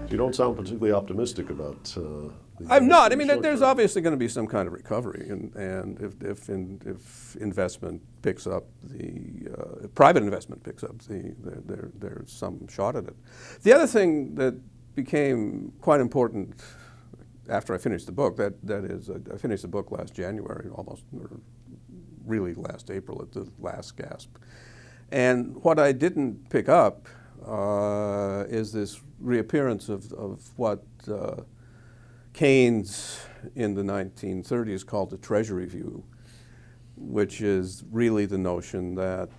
You don't sound particularly optimistic about I'm not. I mean, there's obviously going to be some kind of recovery, and if investment picks up, if private investment picks up, there's some shot at it. The other thing that became quite important after I finished the book, that is, I finished the book last January, almost, or really last April at the last gasp. And what I didn't pick up is this reappearance of what Keynes in the 1930s called the treasury view, which is really the notion that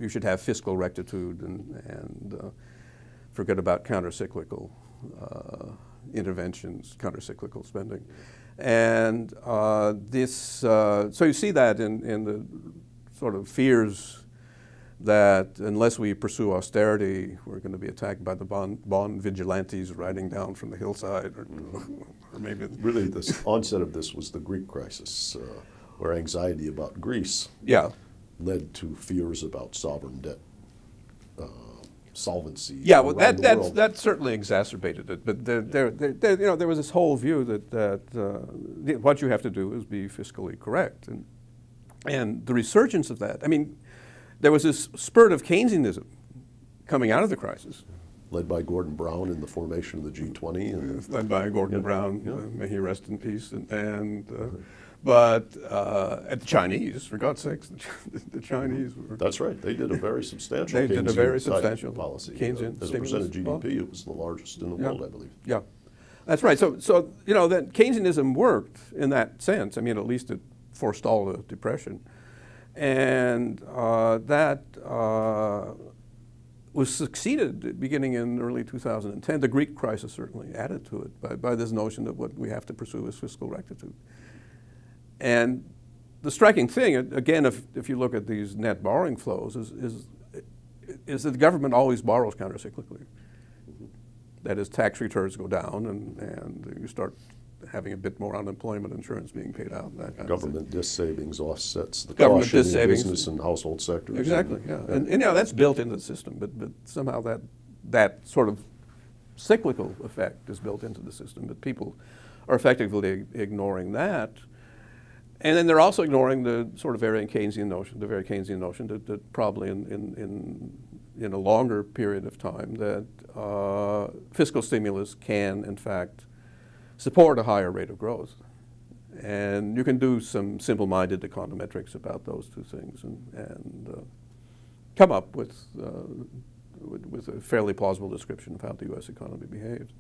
you should have fiscal rectitude and forget about countercyclical interventions, countercyclical spending. And so you see that in the sort of fears that unless we pursue austerity, we're going to be attacked by the bond vigilantes riding down from the hillside, or maybe... Really, the onset of this was the Greek crisis, where anxiety about Greece led to fears about sovereign debt solvency. Yeah, well, that certainly exacerbated it. But there was this whole view that what you have to do is be fiscally correct, and the resurgence of that. I mean, there was this spurt of Keynesianism coming out of the crisis. Led by Gordon Brown in the formation of the G20. Led by Gordon Brown, may he rest in peace. But at the Chinese, for God's sakes, the Chinese were... That's right. They did a very substantial Keynesian policy. Keynesian as a percent of GDP, it was the largest in the world, I believe. Yeah, that's right. So you know, that Keynesianism worked in that sense. I mean, at least it forestalled the Depression. And that was succeeded beginning in early 2010. The Greek crisis certainly added to it by this notion that what we have to pursue is fiscal rectitude. And the striking thing, again, if you look at these net borrowing flows, is that the government always borrows countercyclically. That is, tax returns go down and you start having a bit more unemployment insurance being paid out. That kind government dis savings offsets the government caution dis in business and household sectors. Exactly, yeah. And you know, that's built into the system, but somehow that sort of cyclical effect is built into the system, but people are effectively ignoring that. And then they're also ignoring the sort of very Keynesian notion, that probably in a longer period of time that fiscal stimulus can, in fact, support a higher rate of growth. And you can do some simple-minded econometrics about those two things and come up with a fairly plausible description of how the U.S. economy behaves.